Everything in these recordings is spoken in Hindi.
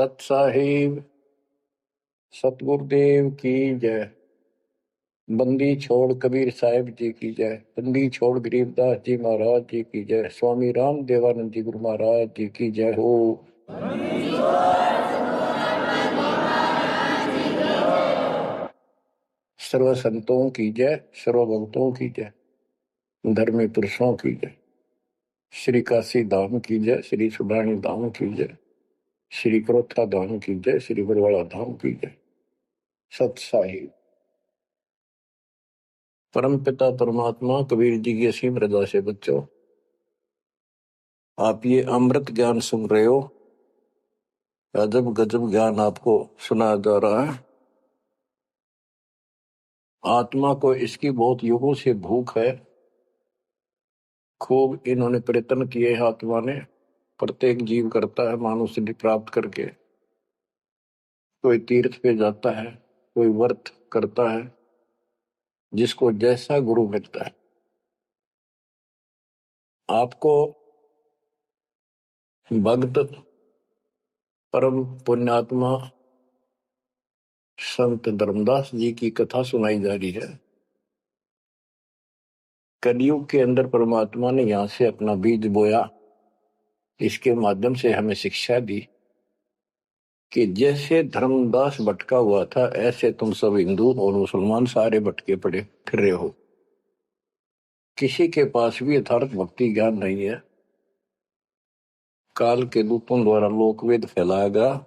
सत साहिब सतगुरुदेव की जय। बंदी छोड़ कबीर साहिब जी की जय। बंदी छोड़ गरीबदास जी महाराज जी की जय। स्वामी राम देवानंद जी गुरु महाराज जी की जय हो। सर्व संतों की जय, सर्व भक्तों की जय, धर्मी पुरुषों की जय। श्री काशी धाम की जय, श्री सुब्राणी धाम की जय, श्री क्रोथा धाम की जय, श्री बरवाड़ा धाम की जय। सत साहिब परम पिता परमात्मा कबीर जी की असीम रजा से बच्चों, आप ये अमृत ज्ञान सुन रहे हो। अजब गजब ज्ञान आपको सुनाया जा रहा है। आत्मा को इसकी बहुत युगों से भूख है। खूब इन्होंने प्रयत्न किए हैं। आत्मा ने प्रत्येक जीव करता है मानव सिद्धि प्राप्त करके। कोई तीर्थ पे जाता है, कोई व्रत करता है, जिसको जैसा गुरु मिलता है। आपको भक्त परम पुण्यात्मा संत धर्मदास जी की कथा सुनाई जा रही है। कलयुग के अंदर परमात्मा ने यहां से अपना बीज बोया। इसके माध्यम से हमें शिक्षा दी कि जैसे धर्मदास भटका हुआ था, ऐसे तुम सब हिंदू और मुसलमान सारे भटके पड़े फिर रहे हो। किसी के पास भी यथार्थ भक्ति ज्ञान नहीं है। काल के दूतों द्वारा लोकवेद फैलाया गया,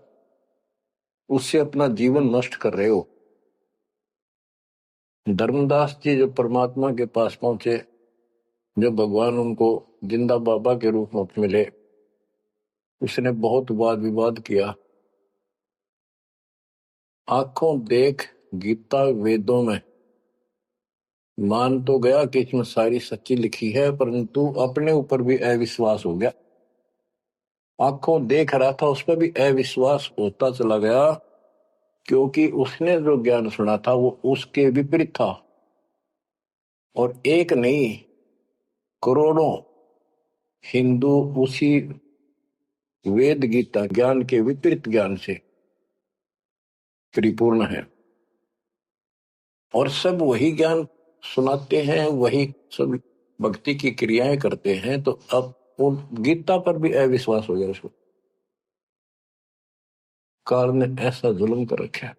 उससे अपना जीवन नष्ट कर रहे हो। धर्मदास जी जब परमात्मा के पास पहुंचे, जब भगवान उनको जिंदा बाबा के रूप में मिले, उसने बहुत वाद विवाद किया। आंखों देख गीता वेदों में मान तो गया कि इसमें सारी सच्ची लिखी है, परंतु अपने ऊपर भी अविश्वास हो गया। आंखों देख रहा था, उस पर भी अविश्वास होता चला गया, क्योंकि उसने जो ज्ञान सुना था वो उसके विपरीत था। और एक नहीं, करोड़ों हिंदू उसी वेद गीता ज्ञान के विपरीत ज्ञान से परिपूर्ण है। और सब वही ज्ञान सुनाते हैं, वही सब भक्ति की क्रियाएं करते हैं। तो अब वो गीता पर भी अविश्वास हो गया उसको। काल ने ऐसा जुल्म कर रखा है।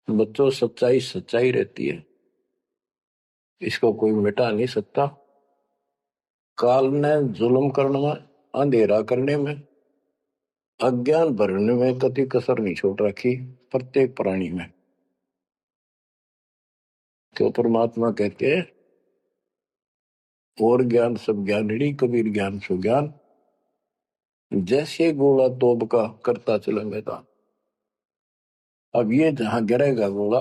बच्चों, सच्चाई सच्चाई रहती है, इसको कोई मिटा नहीं सकता। काल ने जुल्म करने में, अंधेरा करने में, अज्ञान भरने में कति कसर नहीं छोड़ रखी प्रत्येक प्राणी में। तो परमात्मा कहते हैं, और ज्ञान सब ज्ञानड़ी कबीर ज्ञान सो ज्ञान, जैसे गोला तोब का करता चला मैदान। अब ये जहां गिरेगा गोला,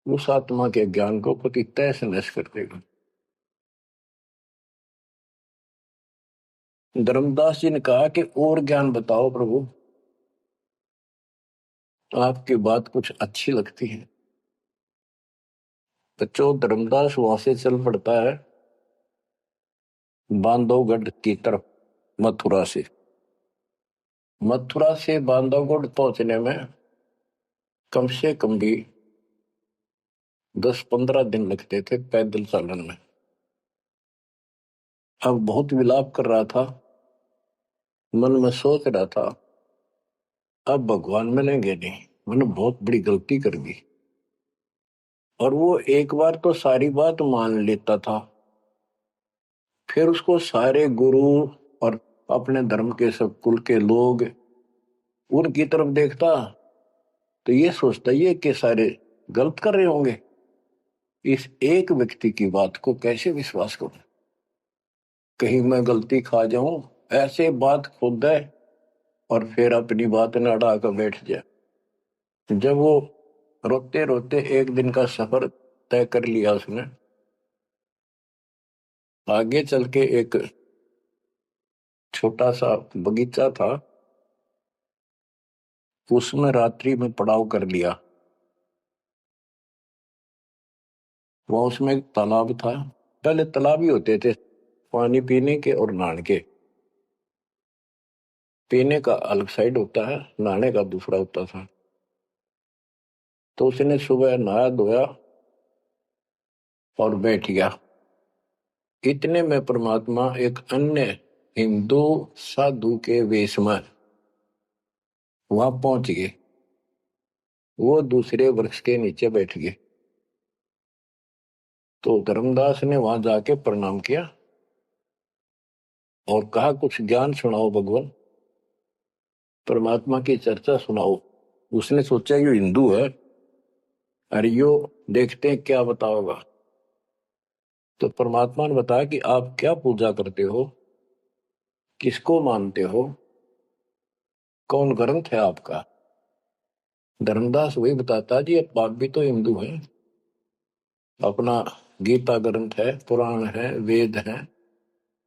उस आत्मा के ज्ञान को पति तैस नैस कर देगा। धर्मदास जी ने कहा कि और ज्ञान बताओ प्रभु, आपकी बात कुछ अच्छी लगती है। बच्चों, धर्मदास वहां से चल पड़ता है बांधवगढ़ की तरफ। मथुरा से बांधवगढ़ पहुंचने में कम से कम भी 10-15 दिन लगते थे पैदल चालन में। अब बहुत विलाप कर रहा था, मन में सोच रहा था, अब भगवान मिलेंगे नहीं, मैंने बहुत बड़ी गलती कर दी। और वो एक बार तो सारी बात मान लेता था, फिर उसको सारे गुरु और अपने धर्म के सब कुल के लोग उनकी तरफ देखता, तो ये सोचता ये कि सारे गलत कर रहे होंगे, इस एक व्यक्ति की बात को कैसे विश्वास करूं, कहीं मैं गलती खा जाऊं। ऐसे बात खुद है और फिर अपनी बात न अड़ा कर बैठ जाए। जब वो रोते रोते एक दिन का सफर तय कर लिया उसने, आगे चल के एक छोटा सा बगीचा था, उसमें रात्रि में पड़ाव कर लिया। वहां उसमें एक तालाब था। पहले तालाब ही होते थे पानी पीने के और नहाने के। पीने का अलग साइड होता है, नहाने का दूसरा होता था। तो उसने सुबह नहाया धोया और बैठ गया। इतने में परमात्मा एक अन्य हिंदू साधु के वेश में वहां पहुंच गए। वो दूसरे वृक्ष के नीचे बैठ गए। तो धर्मदास ने वहां जाके प्रणाम किया और कहा, कुछ ज्ञान सुनाओ भगवान, परमात्मा की चर्चा सुनाओ। उसने सोचा ये हिंदू है, अरे यो देखते हैं क्या बताओगा। तो परमात्मा ने बताया कि आप क्या पूजा करते हो, किसको मानते हो, कौन ग्रंथ है आपका। धर्मदास वही बताता, जी आप भी तो हिंदू हैं, अपना गीता ग्रंथ है, पुराण है, वेद है,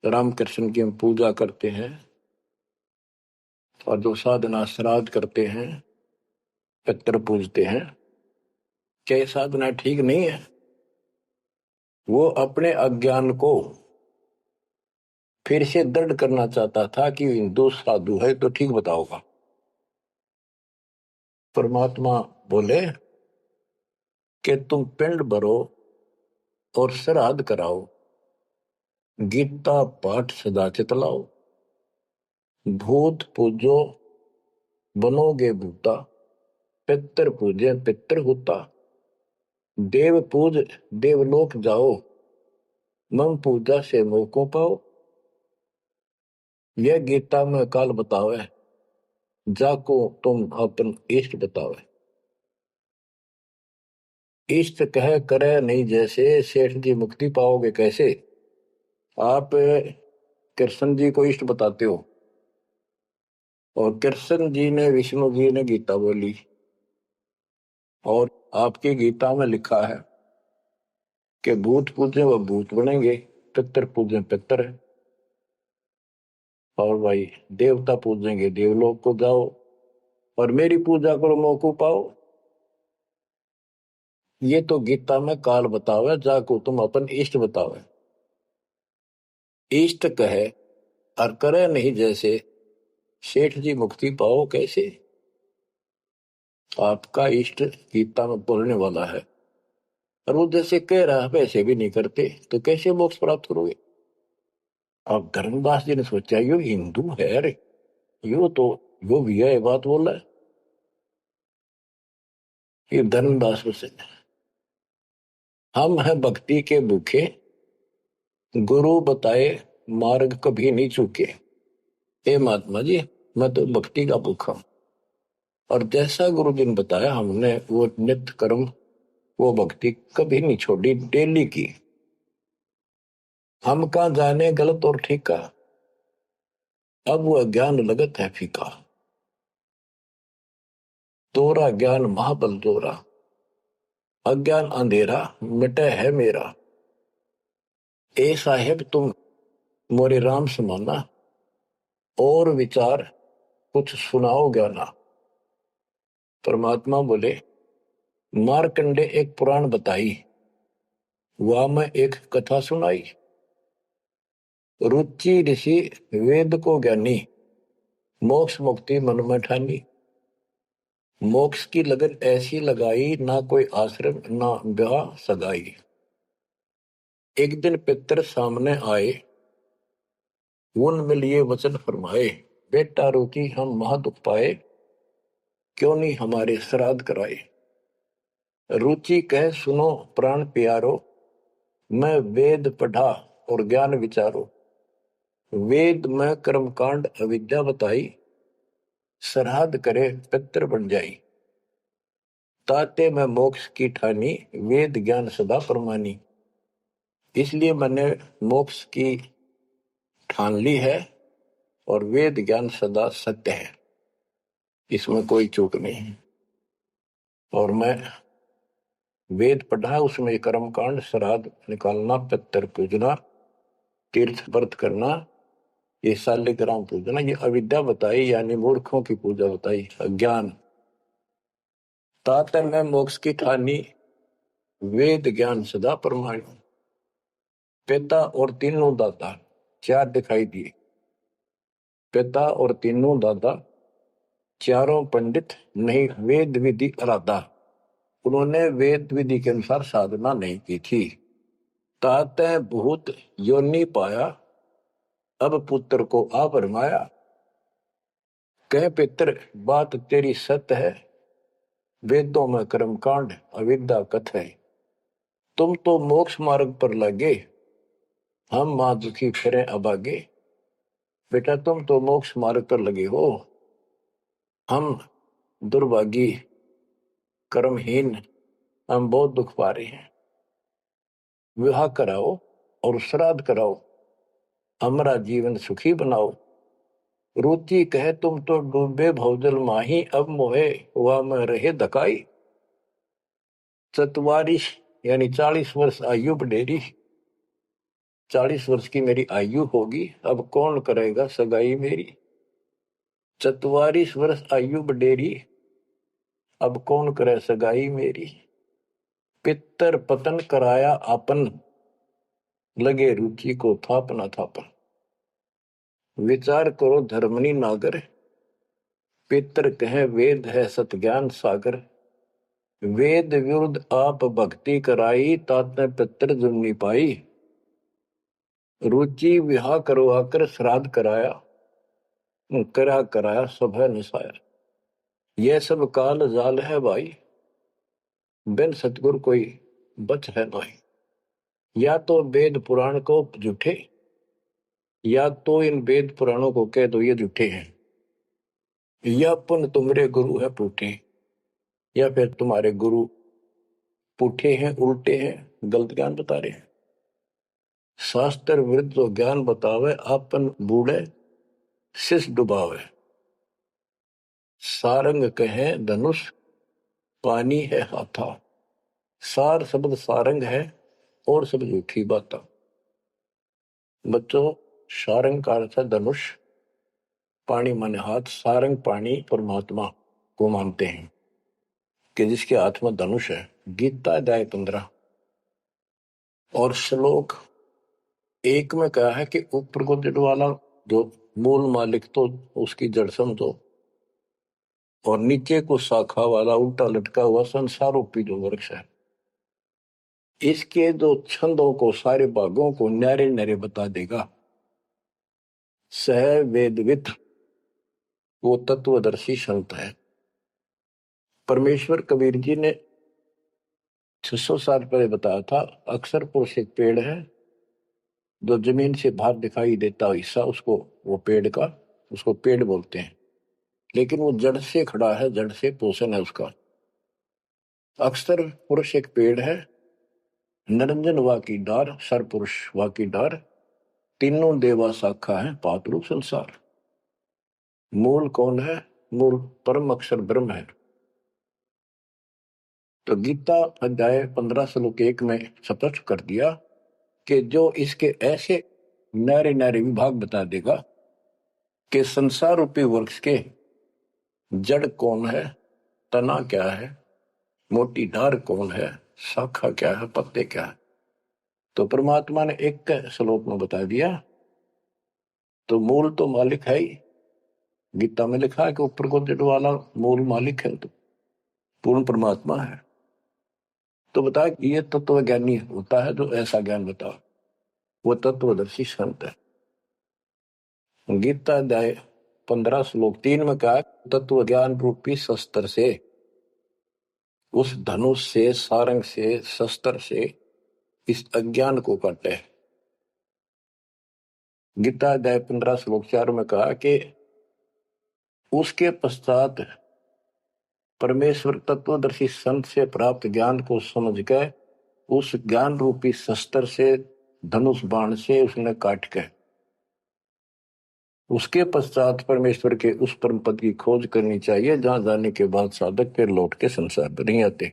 रामकृष्ण की हम पूजा करते हैं, और जो साधना श्राद्ध करते हैं, पितर पूजते हैं, क्या ये साधना ठीक नहीं है। वो अपने अज्ञान को फिर से दृढ़ करना चाहता था कि हिंदू साधु है तो ठीक बताओगा। परमात्मा बोले कि तुम पिंड भरो और श्राद्ध कराओ, गीता पाठ सदा चितलाओ, भूत पूजो बनोगे भूता, पितर पूजे पितर होता, देव पूज देवलोक जाओ, मम पूजा से मोको पाओ। यह गीता में काल बतावे, जाको तुम अपन इष्ट बतावे। इष्ट कह करे नहीं जैसे, सेठ जी मुक्ति पाओगे कैसे। आप कृष्ण जी को इष्ट बताते हो, और कृष्ण जी ने विष्णु जी ने गीता बोली, और आपकी गीता में लिखा है कि भूत पूजे वह भूत बनेंगे, पितर पूजे पितर है, और भाई देवता पूजेंगे देवलोक को जाओ, और मेरी पूजा करो मौको पाओ। ये तो गीता में काल बतावे, जाको तुम अपन इष्ट बतावे। इष्ट कहे और करे नहीं जैसे, सेठ जी मुक्ति पाओ कैसे। आपका इष्ट गीता में बोलने वाला है, और वो जैसे कह रहा है वैसे भी नहीं करते, तो कैसे मोक्ष प्राप्त करोगे। अब धर्मदास जी ने सोचा, यो हिंदू है, अरे यो तो यो भी है बात बोल रहा है। ये धर्मदास से, हम हैं भक्ति के भूखे, गुरु बताए मार्ग कभी नहीं चूके। हे महात्मा जी, मैं तो भक्ति का भूखा हूं, और जैसा गुरु जी ने बताया हमने वो नित्य कर्म, वो भक्ति कभी नहीं छोड़ी, डेली की। हम कहा जाने गलत और ठीक का, अब वो अज्ञान लगत है फीका। तोरा ज्ञान महाबल जोरा, अज्ञान अंधेरा मिटे है मेरा। ए साहेब तुम मोरे राम समाना, और विचार कुछ सुनाओ ज्ञाना। परमात्मा बोले, मारकंडे एक पुराण बताई, वहां में एक कथा सुनाई। रुचि ऋषि वेद को ज्ञानी, मोक्ष मुक्ति मन में ठानी। मोक्ष की लगन ऐसी लगाई, ना कोई आश्रम ना ब्याह सगाई। एक दिन पितर सामने आए, उन मिलिए वचन फरमाए, बेटा रुचि हम महादुख पाए, क्यों नहीं हमारे श्राद्ध कराए। रुचि कह सुनो प्राण प्यारो, मैं वेद पढ़ा और ज्ञान विचारो। वेद में कर्मकांड अविद्या बताई, श्राद्ध करे पितर बन जाई। ताते में मोक्ष की ठानी, वेद ज्ञान सदा प्रमानी। इसलिए मैंने मोक्ष की ठान ली है, और वेद ज्ञान सदा सत्य है, इसमें कोई चूक नहीं है। और मैं वेद पढ़ा, उसमें कर्मकांड, श्राद्ध निकालना, पितर पूजना, तीर्थ व्रत करना, ये शालिग्राम पूजना, ये अविद्या बताई, यानी मूर्खों की पूजा बताई, अज्ञान। ताते में मोक्ष की ठानी, वेद ज्ञान सदा प्रमाणी। पिता और तीनों दाता चार दिखाई दिए, पिता और तीनों दादा, चारों पंडित नहीं वेद विधि अराधा। उन्होंने वेद विधि के अनुसार साधना नहीं की थी। ताते भूत योनि पाया, अब पुत्र को आ भरमाया। कह पितर बात तेरी सत्य है, वेदों में कर्म कांड अविद्या कथ है। तुम तो मोक्ष मार्ग पर लगे, हम मां दुखी फिरे अभागे। बेटा तुम तो मोक्ष मार्ग पर लगे हो, हम दुर्भागी कर्महीन, हम बहुत दुख पा रहे हैं। विवाह कराओ और श्राद्ध कराओ, हमारा जीवन सुखी बनाओ। रुचि कहे तुम तो डूबे भवजल माही, अब मोहे हुआ में रहे धकाई। चतवारिश यानी 40 वर्ष आयु बढ़ेरी, 40 वर्ष की मेरी आयु होगी, अब कौन करेगा सगाई मेरी। 44 वर्ष आयु बढ़ेरी, अब कौन करे सगाई मेरी। पितर पतन कराया आपन, लगे रुचि को थापना थापन। विचार करो धर्मनी नागर, पितर कहे वेद है सत ज्ञान सागर। वेद विरुद्ध आप भक्ति कराई, ताते पितर जुमनी पाई। रुचि विवाह करवाकर श्राद्ध कराया, कराया सब है निसाया। यह सब काल जाल है भाई, बिन सतगुर कोई बच है नहीं। या तो वेद पुराण को झूठे, या तो इन वेद पुराणों को कह दो ये झूठे हैं, या पुन तुम्हारे गुरु है पूठे, या फिर तुम्हारे गुरु पूठे हैं, उल्टे हैं, गलत ज्ञान बता रहे हैं। शास्त्र विरुद्ध जो ज्ञान बतावे, आपन बूढ़े शिष डुबावे। सारंग कहे धनुष, पानी है हाथा। सार शब्द सारंग है और सब झूठी बात। बच्चों सारंग का अर्थ है धनुष, पानी माने हाथ। सारंग पानी परमात्मा को मानते हैं कि जिसके हाथ में धनुष है। गीता अध्याय 15 और श्लोक 1 में कहा है कि ऊपर को जड़ वाला जो मूल मालिक तो उसकी जड़ समझो, और नीचे को शाखा वाला उल्टा लटका हुआ संसार रूपी जो वृक्ष है, इसके जो छंदों को सारे भागों को न्यारे न्यारे बता देगा। सह वेदवित वो तत्वदर्शी संत है। परमेश्वर कबीर जी ने 600 साल पहले बताया था, अक्सर पुरुष एक पेड़ है जो जमीन से बाहर दिखाई देता हिस्सा, उसको वो पेड़ का उसको पेड़ बोलते हैं, लेकिन वो जड़ से खड़ा है, जड़ से पोषण है उसका। अक्सर पुरुष एक पेड़ है, निरंजन वा की डार, सर पुरुष वा की डार, तीनों देवा शाखा है, पातरूप संसार। मूल कौन है? मूल परम अक्षर ब्रह्म है। तो गीता अध्याय 15 श्लोक 1 में स्पष्ट कर दिया कि जो इसके ऐसे नारे नारे विभाग बता देगा कि संसार रूपी वृक्ष के जड़ कौन है, तना क्या है, मोटी डार कौन है, शाखा क्या है, पत्ते क्या है, तो परमात्मा ने एक श्लोक में बता दिया। तो मूल तो मालिक है ही, गीता में लिखा है कि ऊपर को जड़ वाला मूल मालिक है, तो पूर्ण परमात्मा है। तो बता ये तत्व ज्ञानी होता है जो ऐसा ज्ञान बता, वो तत्वदर्शी संत है। गीता अध्याय 15 श्लोक 3 में कहा, तत्व ज्ञान रूपी शस्त्र से, उस धनुष से, सारंग से, शस्त्र से इस अज्ञान को काटे। गीता अध्याय 15 श्लोक 4 में कहा कि उसके पश्चात परमेश्वर तत्वदर्शी संत से प्राप्त ज्ञान को समझ के उस ज्ञान रूपी शस्त्र से, धनुष बाण से उसने काट के, उसके पश्चात परमेश्वर के उस परम पद की खोज करनी चाहिए जहां जाने के बाद साधक फिर लौट के संसार में नहीं आते,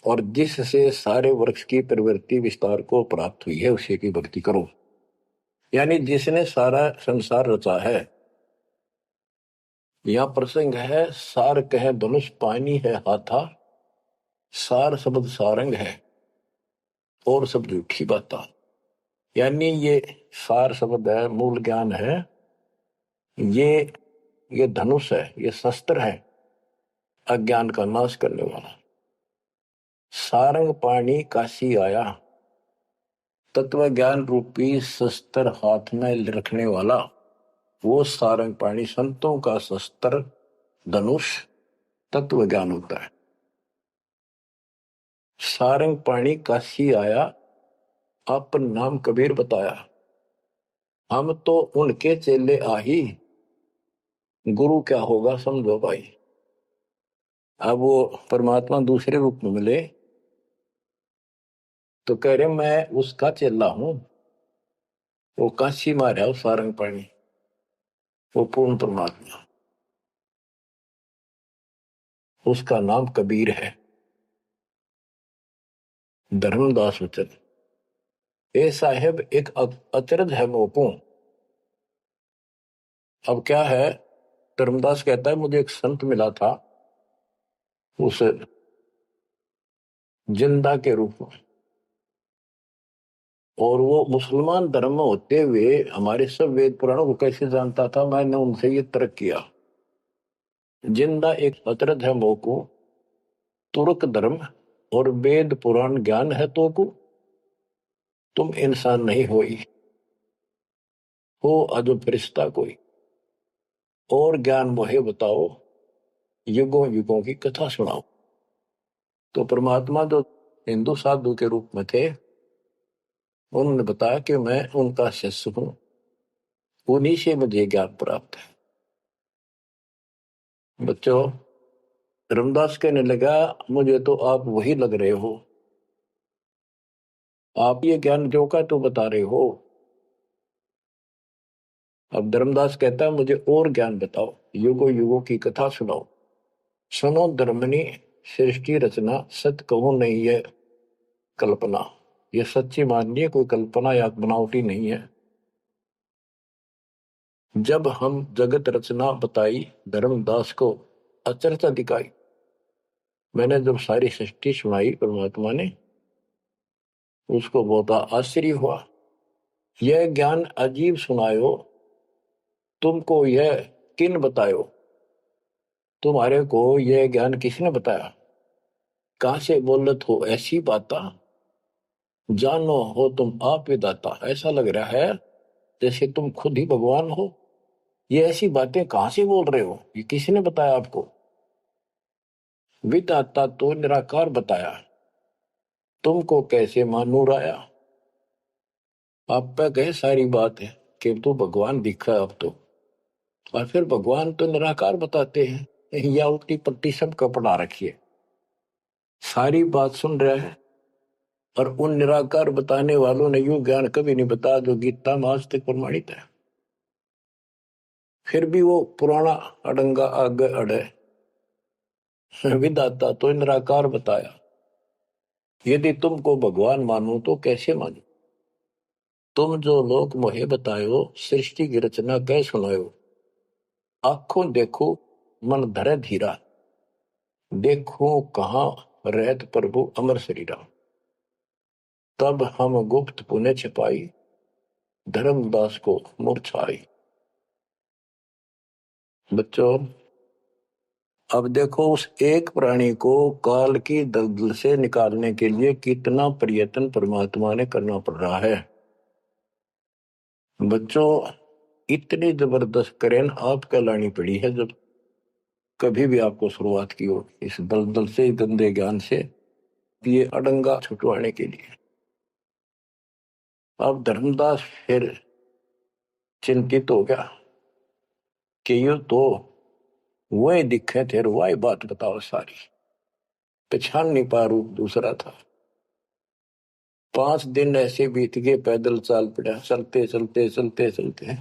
और जिससे सारे वृक्ष की प्रवृत्ति विस्तार को प्राप्त हुई है उसी की भक्ति करो। यानी जिसने सारा संसार रचा है। यह प्रसंग है, सार कहे धनुष, पानी है हाथा। सार शब्द सारंग है और सब झूठी बात। यानी ये सार शब्द है, मूल ज्ञान है, ये धनुष है, ये शस्त्र है अज्ञान का नाश करने वाला। सारंग पाणी काशी आया, तत्व ज्ञान रूपी शस्त्र हाथ में रखने वाला वो सारंग पाणी, संतों का शस्त्र धनुष तत्व ज्ञान होता है। सारंग पाणी काशी आया, अपन नाम कबीर बताया। हम तो उनके चेले आही, गुरु क्या होगा समझो भाई। अब वो परमात्मा दूसरे रूप में मिले तो कह रहे मैं उसका चेला हूं। वो काशी मारा वो सारंग पाणी, वो पूर्ण परमात्मा, उसका नाम कबीर है। धर्मदास वचन ए साहेब एक अचरज है मोको। अब क्या है, धर्मदास कहता है मुझे एक संत मिला था उस जिंदा के रूप में, और वो मुसलमान धर्म में होते हुए हमारे सब वेद पुराणों को कैसे जानता था। मैंने उनसे ये तर्क किया, जिंदा एक अचरज है मोको, तुर्क धर्म और वेद पुराण ज्ञान है तो को, तुम इंसान नहीं हो अजो फरिश्ता कोई, और ज्ञान मोहे बताओ, युगों युगों की कथा सुनाओ। तो परमात्मा जो हिंदू साधु के रूप में थे, उन्होंने बताया कि मैं उनका शिष्य हूं, उन्हीं से मुझे ज्ञान प्राप्त है। बच्चों, रामदास कहने लगा मुझे तो आप वही लग रहे हो, आप ये ज्ञान जो का तो बता रहे हो। अब धर्मदास कहता है मुझे और ज्ञान बताओ, युगों युगों की कथा सुनाओ। सुनो धर्मनी सृष्टि रचना, सत्य कहूं नहीं है कल्पना। ये सच्ची मानिए, कोई कल्पना या बनावटी नहीं है। जब हम जगत रचना बताई, धर्मदास को अचरज दिखाई। मैंने जब सारी सृष्टि सुनाई परमात्मा ने, उसको बहुत आश्चर्य हुआ। यह ज्ञान अजीब सुनायो, तुमको यह किन बतायो। तुम्हारे को यह ज्ञान किसने बताया, कहां से बोलत हो ऐसी बाता, जानो हो तुम आप विदाता। ऐसा लग रहा है जैसे तुम खुद ही भगवान हो। ये ऐसी बातें कहां से बोल रहे हो, ये किसने बताया आपको। विदाता तो निराकार बताया, तुमको कैसे मानूर आया। आप पे कहे सारी बात है कि तो भगवान दिखा अब तो, और फिर भगवान तो निराकार बताते हैं, या उल्टी पट्टी सबका पढ़ा रखी है। सारी बात सुन रहा है, और उन निराकार बताने वालों ने यूं ज्ञान कभी नहीं बताया जो गीता में आज तक प्रमाणित है। फिर भी वो पुराना अडंगा आगे अड़े, विदाता तो निराकार बताया। यदि तुमको भगवान मानो तो कैसे मानो। तुम जो लोग मोहे बतायो, सृष्टि की रचना कह सुनायो। आंखों देखो मन धरे धीरा, देखो कहाँ रहत प्रभु अमर शरीरा। तब हम गुप्त पुण्य छिपाई, धर्मदास को मूर्छाई। बच्चों, अब देखो उस एक प्राणी को काल की दलदल से निकालने के लिए कितना प्रयत्न परमात्मा ने करना पड़ रहा है। बच्चों, इतनी जबरदस्त करेन आपको लानी पड़ी है जब कभी भी आपको शुरुआत की हो इस दलदल से, गंदे ज्ञान से, ये अडंगा छुटवाने के लिए। अब धर्मदास फिर चिंतित हो गया कि ये तो वही दिखे थे, वही बात बताओ सारी, पहचान नहीं पा, रूप दूसरा था। 5 दिन ऐसे बीत गए, पैदल चाल पड़ा, चलते चलते चलते चलते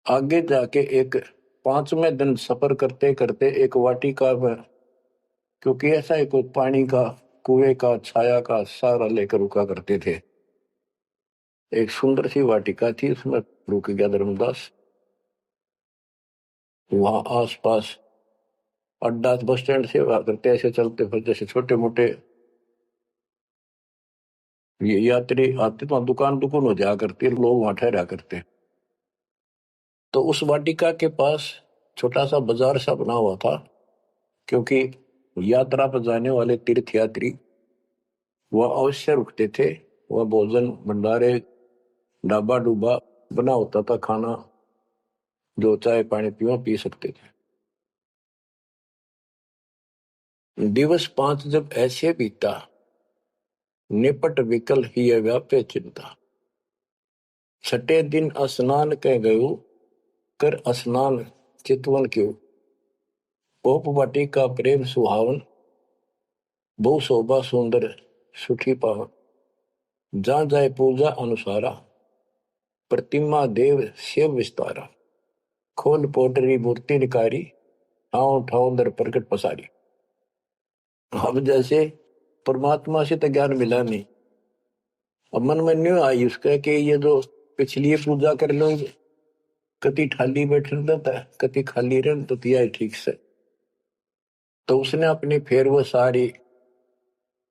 आगे जाके एक 5वें दिन सफर करते करते एक वाटिका में, क्योंकि ऐसा एक पानी का कुएं का छाया का सहारा लेकर रुका करते थे, एक सुंदर सी वाटिका थी, उसमें रुक गया धर्मदास। वहां आसपास अड्डा बस स्टैंड से करते ऐसे चलते फिर जैसे छोटे मोटे ये यात्री आते तो दुकान दुकान हो जाया करती, लोग वहां ठहरा करते। तो उस वाटिका के पास छोटा सा बाजार सा बना हुआ था, क्योंकि यात्रा पर जाने वाले तीर्थयात्री वह अवश्य रुकते थे। वह भोजन भंडारे ढाबा डूबा बना होता था, खाना जो चाय पानी पीवा पी सकते थे। दिवस 5 जब ऐसे बीता, निपट विकल ही व्यापे चिंता। छठे दिन स्नान कह गयो, कर स्नान चितवन क्यों। पोप वाटिका प्रेम सुहावन, बहु शोभा सुंदर सुठी पावन। जहाँ जाए पूजा अनुसारा, प्रतिमा देव शिव विस्तारा। खोल पोटरी मूर्ति निकारी, ठाव ठाव दर प्रकट पसारी। अब जैसे परमात्मा से तो ज्ञान मिला नहीं, अब मन में न्यू आई उसका कि ये जो पिछली पूजा कर लो, कति खाली बैठ रहता है, कति खाली रह तो दिया ठीक से। तो उसने अपनी फिर वो सारी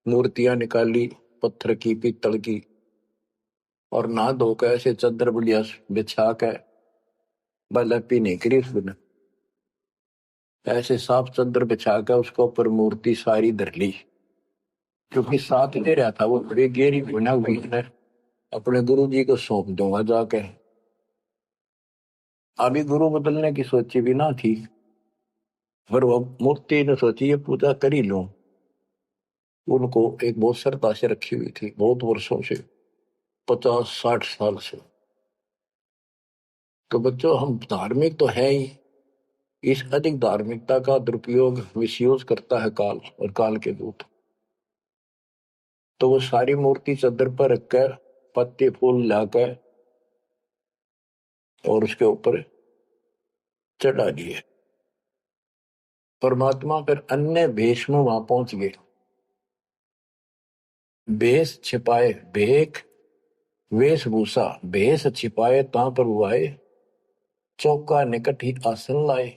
मूर्तियां निकाली, पत्थर की पीतल की, और नहा धोकर ऐसे चादर बढ़िया बिछा के बलपी नहीं करी उसने, ऐसे साफ चादर बिछा कर उसको ऊपर मूर्ति सारी धर ली। क्योंकि साथ दे रहा था वो बड़ी गहरी बना हुई है, अपने गुरु जी को सौंप दूंगा जाके। अभी गुरु बदलने की सोची भी ना थी, पर वो मूर्ति ने सोची ये पूजा कर ही लूं। उनको एक बहुत श्रद्धा से रखी हुई थी, बहुत वर्षों से, 50-60 साल से। तो बच्चों, हम धार्मिक तो है ही, इस अधिक धार्मिकता का दुरुपयोग मिसयूज करता है काल और काल के दूत। तो वो सारी मूर्ति चादर पर रखकर पत्ते फूल लाकर और उसके ऊपर चढ़ा दिए। परमात्मा फिर अन्य भेष में वहां पहुंच गए। भेष छिपाए भेख, वेशभूषा भेष छिपाए ता पर हुआए। चौका निकट ही आसन लाए,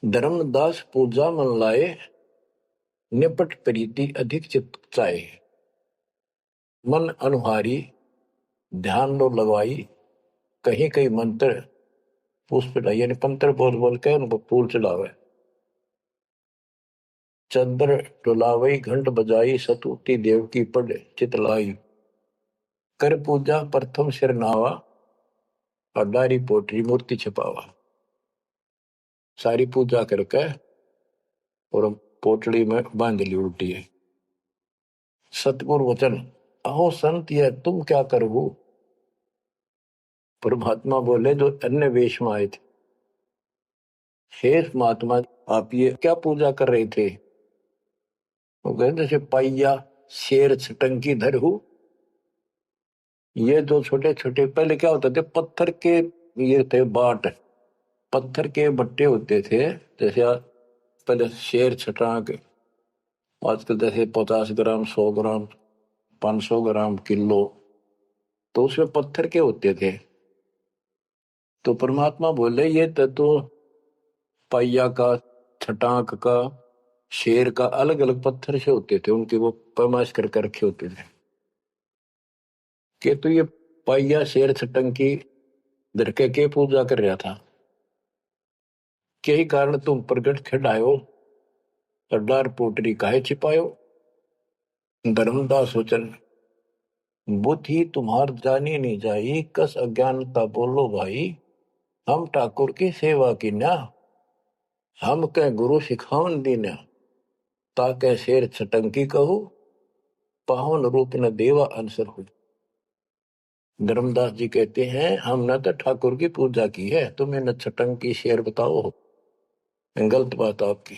धर्मदास पूजा मन लाए। निपट प्रीति अधिक चित चाहे, मन अनुहारी ध्यान लो लगवाई। कहीं कहीं मंत्र पुष्प यानी पंत्र बोल बोल के उनको फूल चढ़ावे। चंद्र डुलावई घंट बजाई, सतुति देव की पढ़ चितलाई। कर पूजा प्रथम सिर नावा, अडारी पोटरी मूर्ति छपावा। सारी पूजा करके और पोटली में बांध ली उल्टी है। सतगुरु वचन, अहो संत ये तुम क्या करो। परमात्मा बोले जो अन्य वेश में आए थे, हे महात्मा आप ये क्या पूजा कर रहे थे। वो कहते जैसे पाइया शेर छटंकी धर हूं। ये जो छोटे छोटे पहले क्या होते थे, पत्थर के ये थे बाट, पत्थर के बट्टे होते थे। जैसे पहले शेर छटांक, आजकल जैसे 50 ग्राम 100 ग्राम 500 ग्राम किलो, तो उसमें पत्थर के होते थे। तो परमात्मा बोले ये तो पाइया का, छटांक का, शेर का अलग अलग पत्थर से होते थे, उनके वो पैमाइश कर रखे होते थे। कि तो ये पाइया शेर छटंकी धरके के पूजा कर रहा था, यही कारण तुम प्रगट खिड़ायो, सरदार पोटरी काहे छिपायो। धर्मदास वचन, बुद्धि तुम्हार जानी नहीं जाई, कस अज्ञानता बोलो भाई। हम ठाकुर की सेवा की ना, हम कह गुरु सिखावन दीना। ताके शेर छटंकी कहू, पावन रूप न देवा अंसर हो। धर्मदास जी कहते हैं हमने तो ठाकुर की पूजा की है, तुम्हें न छटंकी शेर बताओ, गलत बात आपकी।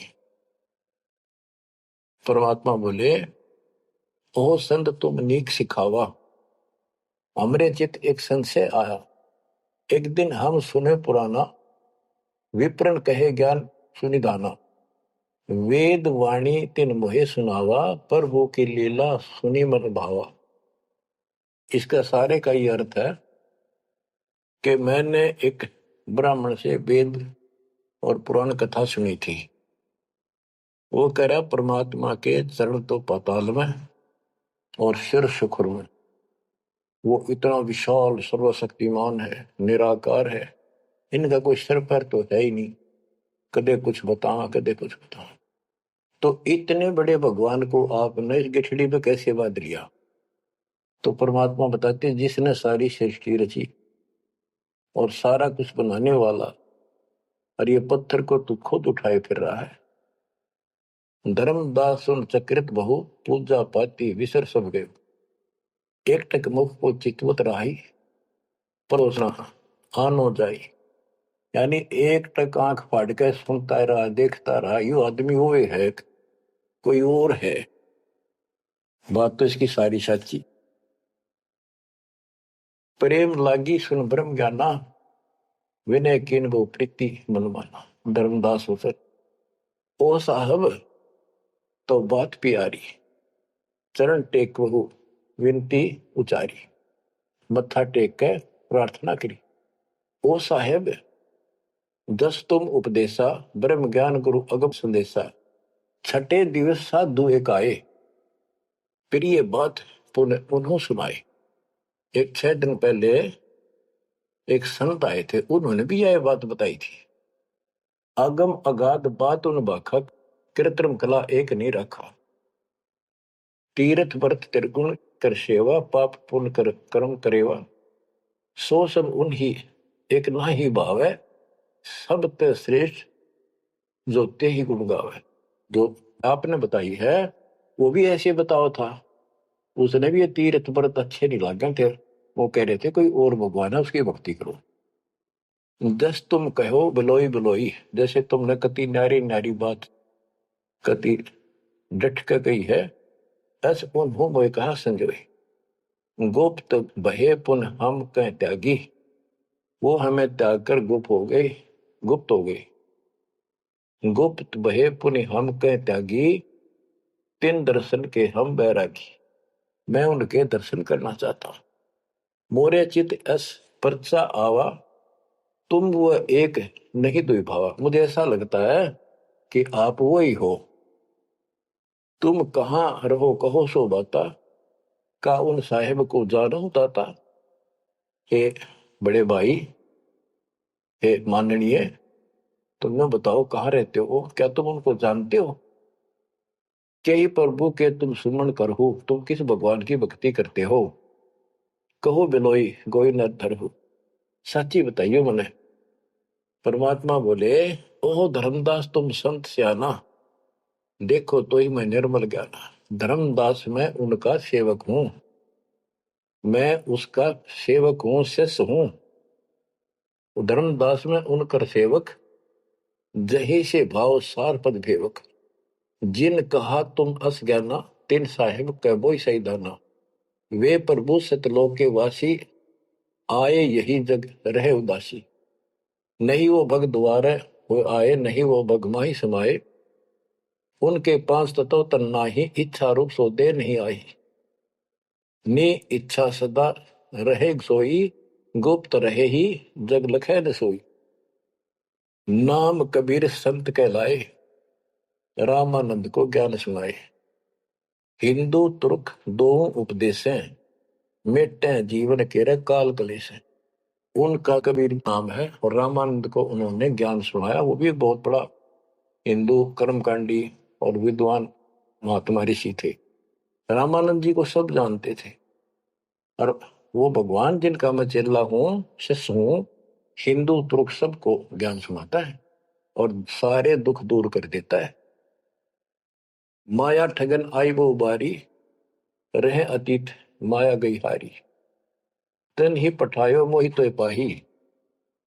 परमात्मा बोले ओ संत तुम नीक सिखावा, हमरे चित एक संशय आया। एक दिन हम सुने पुराना, विप्रन कहे ज्ञान सुनिधाना। वेद वाणी तिन मोहे सुनावा, प्रभु की लीला सुनी मन भावा। इसका सारे का ये अर्थ है कि मैंने एक ब्राह्मण से वेद और पुराण कथा सुनी थी। वो कह रहा परमात्मा के चरण तो पाताल में और सिर शुक्र में। वो इतना विशाल सर्वशक्तिमान है, निराकार है, इनका कोई सिर पैर तो है ही नहीं, कदे कुछ बता कदे कुछ बता। तो इतने बड़े भगवान को आपने इस गठड़ी में कैसे बांध लिया? तो परमात्मा बताते हैं जिसने सारी सृष्टि रची और सारा कुछ बनाने वाला, और ये पत्थर को तू खुद उठाए फिर रहा है। धर्मदास सुन चक्रित बहु पूजा पाती विसर सब गए, एक टक मुख को चितवत रही परोसना आनो जाई। यानी एक टक आंख फाड़ के सुनता रहा देखता रहा, यू आदमी वो है कोई और है। बात तो इसकी सारी सच्ची। प्रेम लागी सुन ब्रह्म ज्ञाना, विनय किन वो प्रीति मन माना। धर्मदास हो सर ओ साहब तो बात प्यारी, चरण टेक वहु विनती उचारी। मत्था टेक के प्रार्थना करी। ओ साहेब दस तुम उपदेशा, ब्रह्म ज्ञान गुरु अगम संदेशा। छठे दिवस साधु एक आए, प्रिय बात पुनः उन्हों सुनाए। एक 6 दिन पहले एक संत आए थे, उन्होंने भी यह बात बताई थी। आगम अगाध बात उन बाखक, कृत्रिम कला एक नहीं रखा। तीर्थ व्रत त्रिगुण कर सेवा, पाप पुण्य कर कर्म करेवा। सो सब उन्हीं एक ना ही भाव है, सब ते श्रेष्ठ जो ते ही गुण गावे। जो आपने बताई है वो भी ऐसे बताओ था। उसने भी ये तीर्थ व्रत अच्छे नहीं लगे थे, वो कह रहे थे कोई और भगवान है उसकी भक्ति करो। दस तुम कहो बिलोई बिलोई, जैसे तुमने कति नारी नारी बात कति डट के गई है, ऐसे उन हो मोए कहा संजोई। गुप्त बहे पुन हम कह त्यागी, वो हमें त्याग कर गुप्त हो गए, गुप्त हो गए। गुप्त बहे पुनि हम कह त्यागी, तिन दर्शन के हम बैरागी। मैं उनके दर्शन करना चाहता हूं। मोरे चित अस परचा आवा, तुम वो एक नहीं दुई भावा। मुझे ऐसा लगता है कि आप वो ही हो। तुम कहाँ रहो कहो सो बाता, का उन साहेब को जानो ताता। हे बड़े भाई, हे माननीय, तुम बताओ कहाँ रहते हो, क्या तुम उनको जानते हो? क्या ही प्रभु के तुम सुमन कर हो, तुम किस भगवान की भक्ति करते हो? कहो बिलोई गोई न धर हो, सच्ची बताइयो मने। परमात्मा बोले ओह धर्मदास तुम संत स्याना, देखो तो ही मैं निर्मल ज्ञाना। धर्मदास मैं उनका सेवक हूं, मैं उसका सेवक हूं, शिष्य हूं। धर्मदास में उनकर सेवक, जही से भाव सार पद भेवक। जिन कहा तुम अस ज्ञाना, तिन साहेब कह सही दाना। वे प्रभु सतलोक के वासी, आए यही जग रहे उदासी। नहीं वो भग द्वारे हो आए, नहीं वो भग माही समाये। उनके पांच तत्व तन नाही, इच्छा रूप सो दे नहीं आई। नी इच्छा सदा रहे सोई, गुप्त रहे ही जग लखे न सोई। नाम कबीर संत कहलाए, रामानंद को ज्ञान सुनाए। हिंदू तुर्क दो उपदेशें, मेटे जीवन के काल कलेश। उनका कबीर नाम है और रामानंद को उन्होंने ज्ञान सुनाया। वो भी एक बहुत बड़ा हिंदू कर्मकांडी और विद्वान महात्मा ऋषि थे। रामानंद जी को सब जानते थे और वो भगवान जिनका मैं चेला हूं, शिष्य हूं, हिंदू तुर्क सबको ज्ञान सुनाता है और सारे दुख दूर कर देता है। माया ठगन आई वो बारी, रहे अतीत माया गई हारी। तन ही पठायो मोहि तो पाही,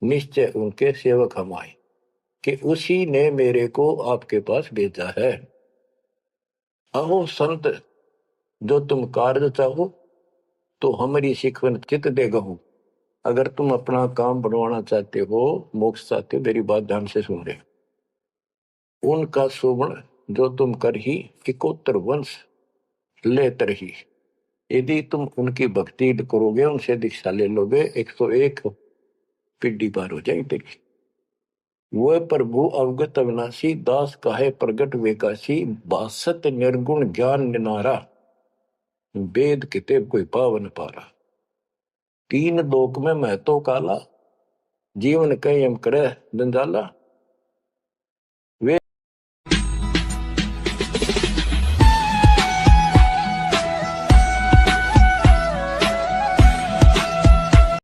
निश्चय उनके सेवक हम आए। कि उसी ने मेरे को आपके पास भेजा है। अहो संत जो तुम कार्य चाहो, तो हमारी सिखवन चित दे गहू। अगर तुम अपना काम बनवाना चाहते हो, मोक्ष चाहते हो, मेरी बात ध्यान से सुन ले। उनका शोभन जो तुम कर ही, इकोत्तर वंश ले तरही। यदि तुम उनकी भक्ति करोगे, उनसे दीक्षा ले लोगे, 101 पीढ़ी पार हो जाएगी तेरी। वो प्रभु अवगत अविनाशी, दास काहे प्रगट वेकाशी। बासत निर्गुण ज्ञान निनारा, वेद किते कोई पावन पारा। तीन लोक में मैं तो काला, जीवन कहीं हम करे जंजाला